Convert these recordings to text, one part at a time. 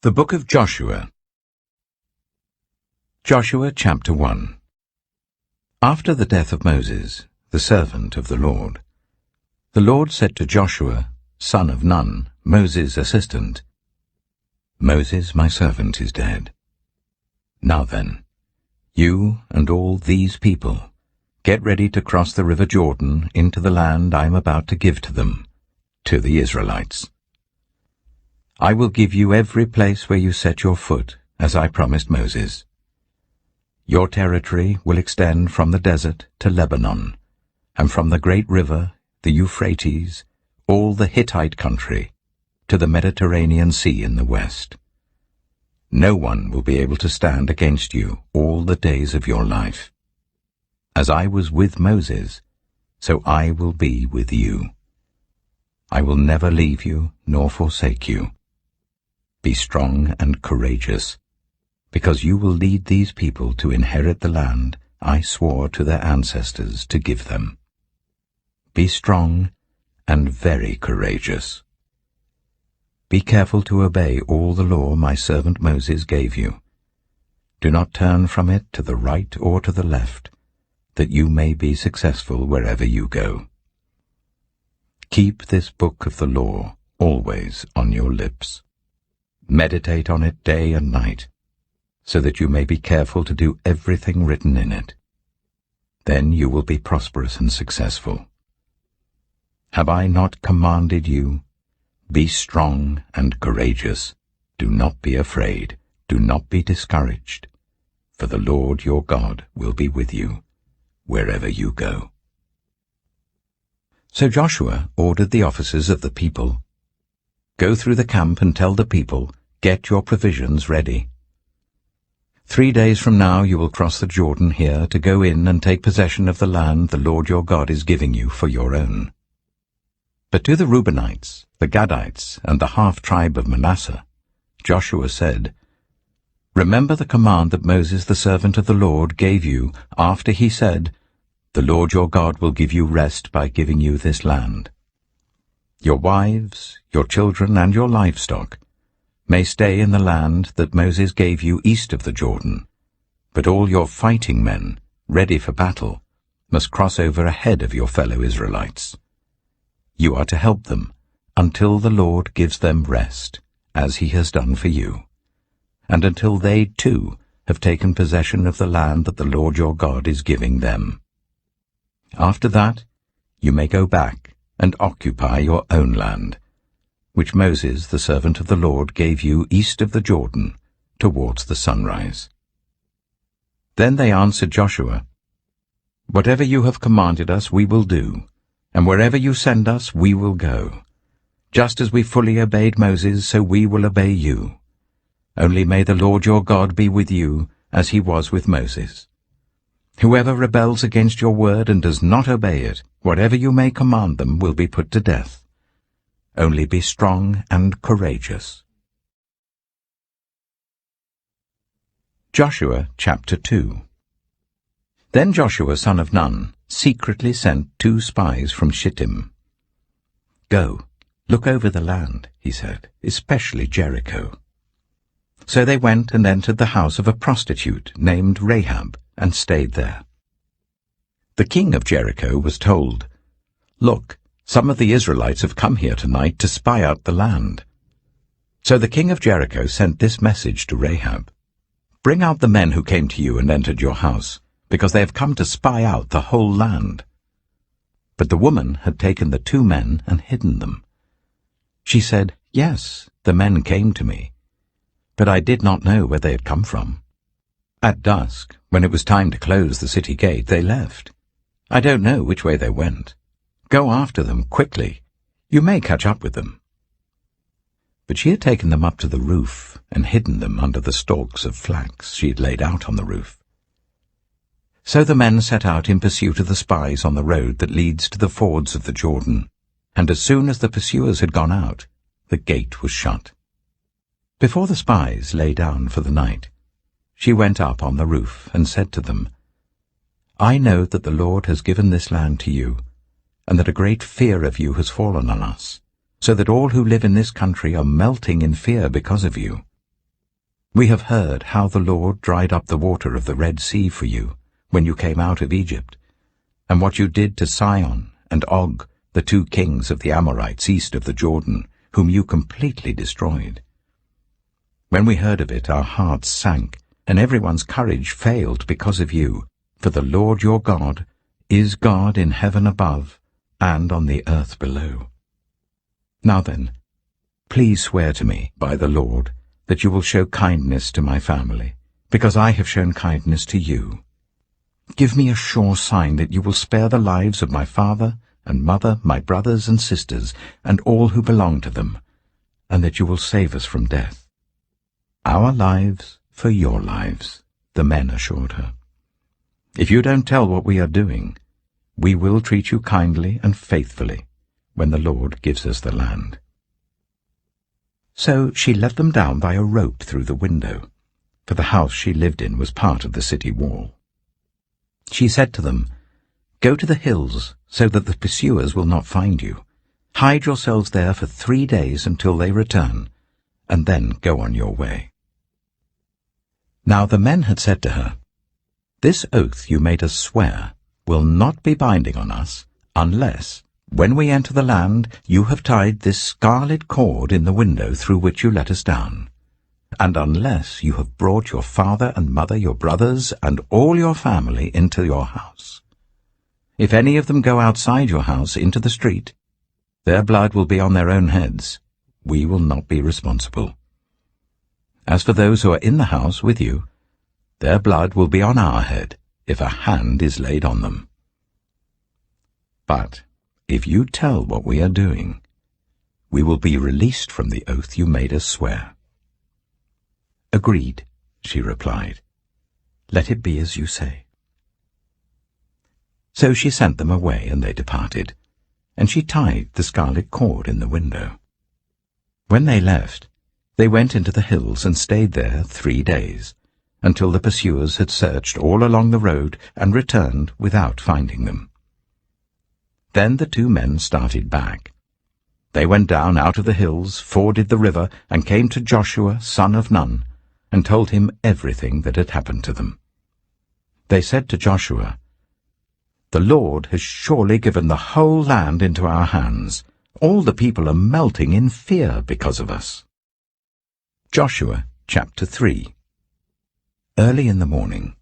The Book of Joshua. Joshua chapter 1. After the death of Moses, the servant of the Lord said to Joshua, son of Nun, Moses' assistant, Moses, my servant, is dead. Now then, you and all these people, get ready to cross the river Jordan into the land I am about to give to them, to the Israelites. I will give you every place where you set your foot, as I promised Moses. Your territory will extend from the desert to Lebanon, and from the great river, the Euphrates, all the Hittite country, to the Mediterranean Sea in the west. No one will be able to stand against you all the days of your life. As I was with Moses, so I will be with you. I will never leave you nor forsake you. Be strong and courageous, because you will lead these people to inherit the land I swore to their ancestors to give them. Be strong and very courageous. Be careful to obey all the law my servant Moses gave you. Do not turn from it to the right or to the left, that you may be successful wherever you go. Keep this book of the law always on your lips. Meditate on it day and night, so that you may be careful to do everything written in it. Then you will be prosperous and successful. Have I not commanded you? Be strong and courageous. Do not be afraid. Do not be discouraged. For the Lord your God will be with you, wherever you go. So Joshua ordered the officers of the people, Go through the camp and tell the people, Get your provisions ready. 3 days from now you will cross the Jordan here to go in and take possession of the land the Lord your God is giving you for your own. But to the Reubenites, the Gadites, and the half-tribe of Manasseh, Joshua said, Remember the command that Moses the servant of the Lord gave you after he said, The Lord your God will give you rest by giving you this land. Your wives, your children, and your livestock may stay in the land that Moses gave you east of the Jordan, but all your fighting men, ready for battle, must cross over ahead of your fellow Israelites. You are to help them until the Lord gives them rest, as he has done for you, and until they, too, have taken possession of the land that the Lord your God is giving them. After that, you may go back and occupy your own land, which Moses, the servant of the Lord, gave you east of the Jordan, towards the sunrise. Then they answered Joshua, Whatever you have commanded us we will do, and wherever you send us we will go. Just as we fully obeyed Moses, so we will obey you. Only may the Lord your God be with you, as he was with Moses. Whoever rebels against your word and does not obey it, whatever you may command them, will be put to death. Only be strong and courageous. Joshua chapter 2. Then Joshua son of Nun secretly sent 2 spies from Shittim. Go, look over the land, he said, especially Jericho. So they went and entered the house of a prostitute named Rahab and stayed there. The king of Jericho was told, Look, some of the Israelites have come here tonight to spy out the land. So the king of Jericho sent this message to Rahab, Bring out the men who came to you and entered your house, because they have come to spy out the whole land. But the woman had taken the 2 men and hidden them. She said, Yes, the men came to me, but I did not know where they had come from. At dusk, when it was time to close the city gate, they left. I don't know which way they went. Go after them quickly. You may catch up with them. But she had taken them up to the roof and hidden them under the stalks of flax she had laid out on the roof. So the men set out in pursuit of the spies on the road that leads to the fords of the Jordan, and as soon as the pursuers had gone out, the gate was shut. Before the spies lay down for the night, she went up on the roof and said to them, I know that the Lord has given this land to you, and that a great fear of you has fallen on us, so that all who live in this country are melting in fear because of you. We have heard how the Lord dried up the water of the Red Sea for you when you came out of Egypt, and what you did to Sihon and Og, the 2 kings of the Amorites east of the Jordan, whom you completely destroyed. When we heard of it, our hearts sank, and everyone's courage failed because of you, for the Lord your God is God in heaven above and on the earth below. Now then, please swear to me by the Lord that you will show kindness to my family, because I have shown kindness to you. Give me a sure sign that you will spare the lives of my father and mother, my brothers and sisters, and all who belong to them, and that you will save us from death. Our lives for your lives, the men assured her. If you don't tell what we are doing, we will treat you kindly and faithfully when the Lord gives us the land. So she let them down by a rope through the window, for the house she lived in was part of the city wall. She said to them, "Go to the hills, so that the pursuers will not find you. Hide yourselves there for 3 days until they return, and then go on your way." Now the men had said to her, "This oath you made us swear will not be binding on us unless, when we enter the land, you have tied this scarlet cord in the window through which you let us down, and unless you have brought your father and mother, your brothers, and all your family into your house. If any of them go outside your house into the street, their blood will be on their own heads. We will not be responsible. As for those who are in the house with you, their blood will be on our head if a hand is laid on them. But if you tell what we are doing, we will be released from the oath you made us swear." "Agreed," she replied. "Let it be as you say." So she sent them away, and they departed, and she tied the scarlet cord in the window. When they left, they went into the hills and stayed there 3 days, until the pursuers had searched all along the road and returned without finding them. Then the 2 men started back. They went down out of the hills, forded the river, and came to Joshua, son of Nun, and told him everything that had happened to them. They said to Joshua, "The Lord has surely given the whole land into our hands. All the people are melting in fear because of us." Joshua chapter 3. Early in the morning,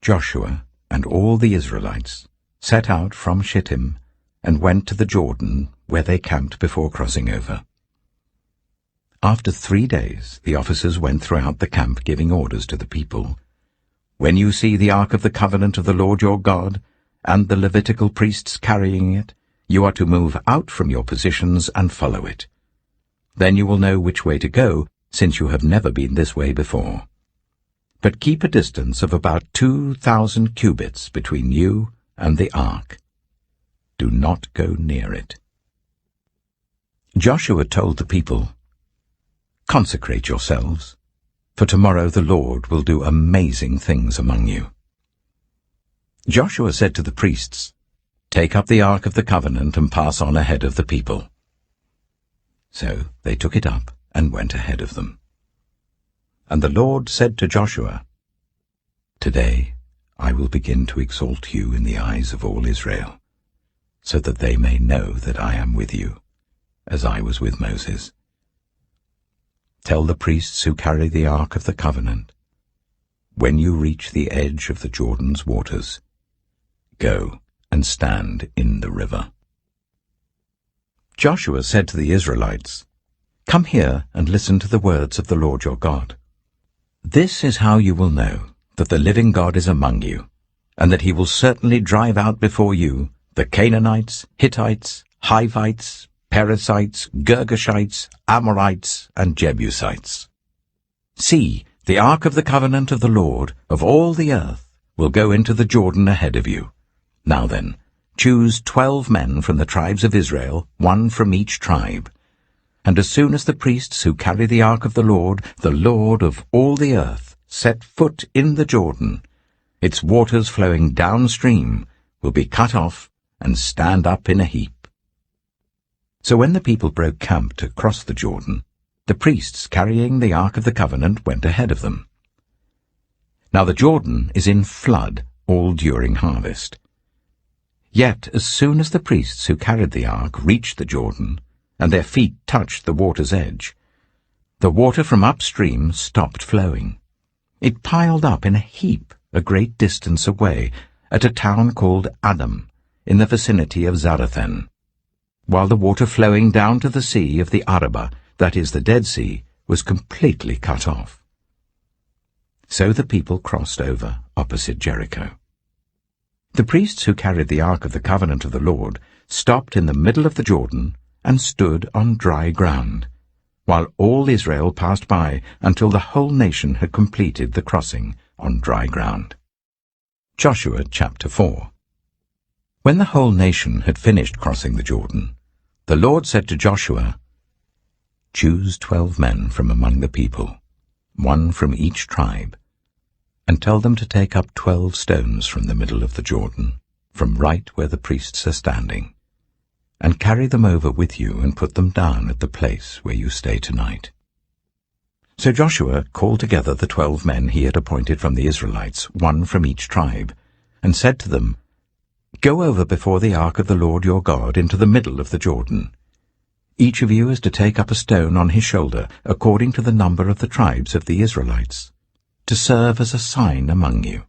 Joshua and all the Israelites set out from Shittim and went to the Jordan, where they camped before crossing over. After 3 days, the officers went throughout the camp giving orders to the people. "When you see the Ark of the Covenant of the Lord your God, and the Levitical priests carrying it, you are to move out from your positions and follow it. Then you will know which way to go, since you have never been this way before. But keep a distance of about 2,000 cubits between you and the ark. Do not go near it." Joshua told the people, "Consecrate yourselves, for tomorrow the Lord will do amazing things among you." Joshua said to the priests, "Take up the Ark of the Covenant and pass on ahead of the people." So they took it up and went ahead of them. And the Lord said to Joshua, "Today I will begin to exalt you in the eyes of all Israel, so that they may know that I am with you, as I was with Moses. Tell the priests who carry the Ark of the Covenant, when you reach the edge of the Jordan's waters, go and stand in the river." Joshua said to the Israelites, "Come here and listen to the words of the Lord your God. This is how you will know that the living God is among you, and that he will certainly drive out before you the Canaanites, Hittites, Hivites, Perizzites, Girgashites, Amorites, and Jebusites. See, the Ark of the Covenant of the Lord of all the earth will go into the Jordan ahead of you. Now then, choose 12 men from the tribes of Israel, 1 from each tribe. And as soon as the priests who carry the Ark of the Lord of all the earth, set foot in the Jordan, its waters flowing downstream will be cut off and stand up in a heap." So when the people broke camp to cross the Jordan, The priests carrying the Ark of the Covenant went ahead of them. Now the Jordan is in flood all during harvest. Yet as soon as the priests who carried the ark reached the Jordan, and their feet touched the water's edge, the water from upstream stopped flowing. It piled up in a heap a great distance away at a town called Adam, in the vicinity of Zarethan, while the water flowing down to the sea of the Arabah, that is the Dead Sea, was completely cut off. So the people crossed over opposite Jericho. The priests who carried the Ark of the Covenant of the Lord stopped in the middle of the Jordan and stood on dry ground, while all Israel passed by until the whole nation had completed the crossing on dry ground. Joshua chapter 4. When the whole nation had finished crossing the Jordan, the Lord said to Joshua, "Choose 12 men from among the people, 1 from each tribe, and tell them to take up 12 stones from the middle of the Jordan, from right where the priests are standing, and carry them over with you and put them down at the place where you stay tonight." So Joshua called together the 12 men he had appointed from the Israelites, 1 from each tribe, and said to them, "Go over before the ark of the Lord your God into the middle of the Jordan. Each of you is to take up a stone on his shoulder, according to the number of the tribes of the Israelites, to serve as a sign among you.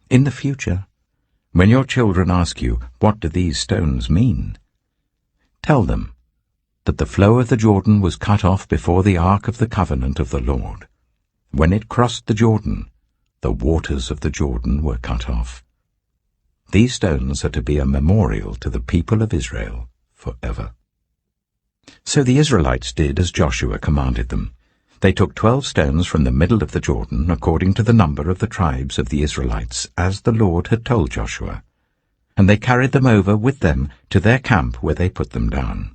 In the future, when your children ask you, 'What do these stones mean?' tell them that the flow of the Jordan was cut off before the Ark of the Covenant of the Lord. When it crossed the Jordan, the waters of the Jordan were cut off. These stones are to be a memorial to the people of Israel forever." So the Israelites did as Joshua commanded them. They took 12 stones from the middle of the Jordan, according to the number of the tribes of the Israelites, as the Lord had told Joshua, and they carried them over with them to their camp where they put them down.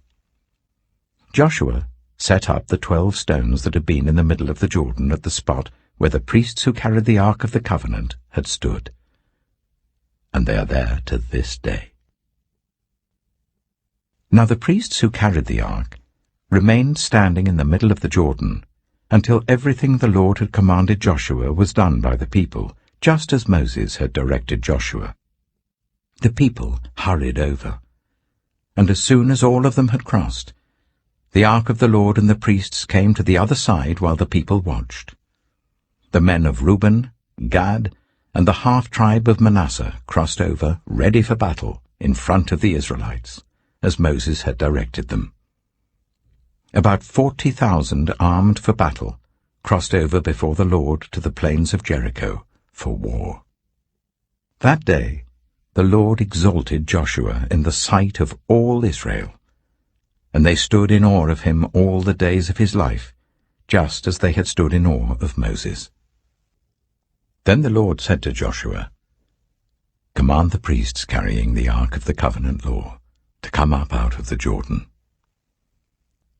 Joshua set up the 12 stones that had been in the middle of the Jordan at the spot where the priests who carried the Ark of the Covenant had stood, and they are there to this day. Now the priests who carried the ark remained standing in the middle of the Jordan until everything the Lord had commanded Joshua was done by the people, just as Moses had directed Joshua. The people hurried over, and as soon as all of them had crossed, the ark of the Lord and the priests came to the other side while the people watched. The men of Reuben, Gad, and the half-tribe of Manasseh crossed over, ready for battle, in front of the Israelites, as Moses had directed them. About 40,000 armed for battle crossed over before the Lord to the plains of Jericho for war. That day the Lord exalted Joshua in the sight of all Israel, and they stood in awe of him all the days of his life, just as they had stood in awe of Moses. Then the Lord said to Joshua, "Command the priests carrying the Ark of the Covenant law to come up out of the Jordan."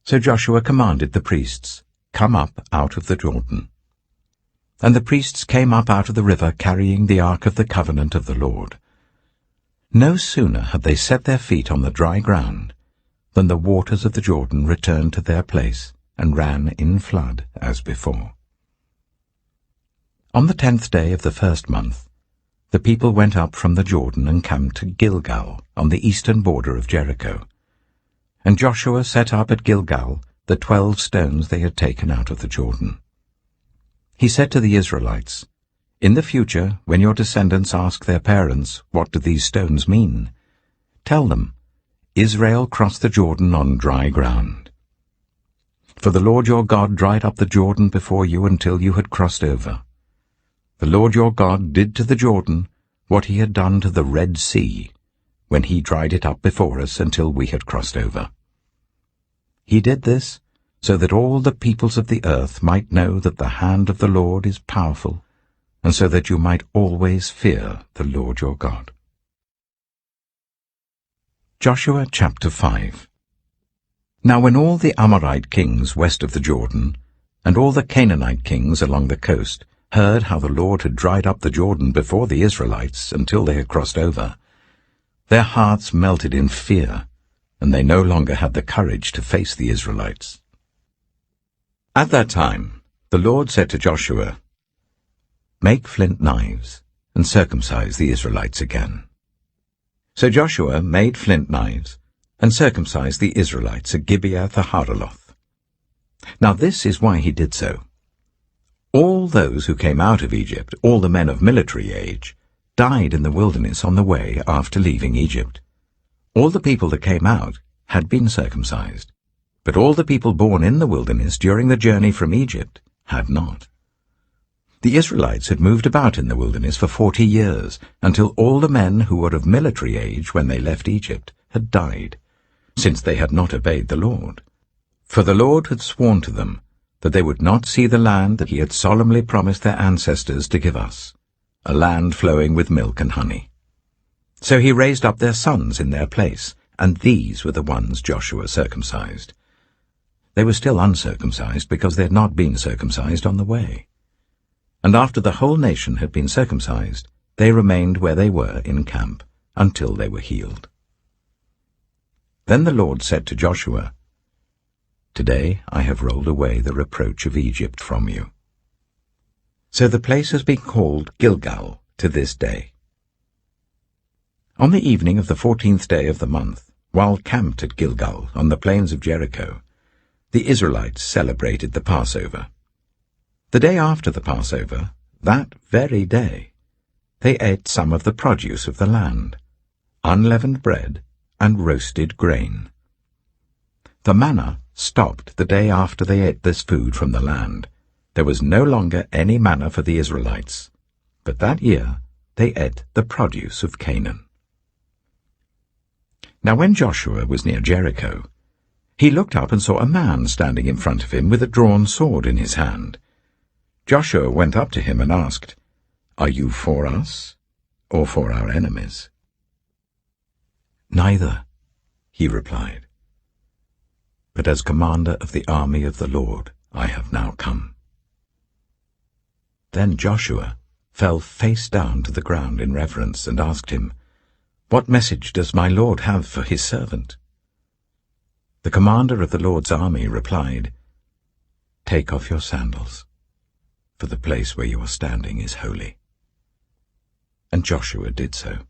So Joshua commanded the priests, "Come up out of the Jordan." And the priests came up out of the river carrying the Ark of the Covenant of the Lord. No sooner had they set their feet on the dry ground than the waters of the Jordan returned to their place and ran in flood as before. On the 10th day of the first month, the people went up from the Jordan and camped to Gilgal on the eastern border of Jericho. And Joshua set up at Gilgal the 12 stones they had taken out of the Jordan. He said to the Israelites, "In the future, when your descendants ask their parents, 'What do these stones mean?' tell them, 'Israel crossed the Jordan on dry ground.' For the Lord your God dried up the Jordan before you until you had crossed over. The Lord your God did to the Jordan what he had done to the Red Sea, when he dried it up before us until we had crossed over. He did this so that all the peoples of the earth might know that the hand of the Lord is powerful, and so that you might always fear the Lord your God." Joshua chapter 5. Now when all the Amorite kings west of the Jordan, and all the Canaanite kings along the coast, heard how the Lord had dried up the Jordan before the Israelites until they had crossed over, their hearts melted in fear, and they no longer had the courage to face the Israelites. At that time, the Lord said to Joshua, "Make flint knives, and circumcise the Israelites again." So Joshua made flint knives, and circumcised the Israelites at Gibeah-the-Haaraloth. Now this is why he did so. All those who came out of Egypt, all the men of military age, died in the wilderness on the way after leaving Egypt. All the people that came out had been circumcised, but all the people born in the wilderness during the journey from Egypt had not. The Israelites had moved about in the wilderness for 40 years, until all the men who were of military age when they left Egypt had died, since they had not obeyed the Lord. For the Lord had sworn to them that they would not see the land that he had solemnly promised their ancestors to give us, a land flowing with milk and honey. So he raised up their sons in their place, and these were the ones Joshua circumcised. They were still uncircumcised because they had not been circumcised on the way. And after the whole nation had been circumcised, they remained where they were in camp until they were healed. Then the Lord said to Joshua, "Today I have rolled away the reproach of Egypt from you." So the place has been called Gilgal to this day. On the evening of the 14th day of the month, while camped at Gilgal on the plains of Jericho, the Israelites celebrated the Passover. The day after the Passover, that very day, they ate some of the produce of the land, unleavened bread and roasted grain. The manna stopped the day after they ate this food from the land. There was no longer any manna for the Israelites, but that year they ate the produce of Canaan. Now when Joshua was near Jericho, he looked up and saw a man standing in front of him with a drawn sword in his hand. Joshua went up to him and asked, "Are you for us or for our enemies?" "Neither," he replied, "but as commander of the army of the Lord I have now come." Then Joshua fell face down to the ground in reverence and asked him, "What message does my Lord have for his servant?" The commander of the Lord's army replied, "Take off your sandals, for the place where you are standing is holy." And Joshua did so.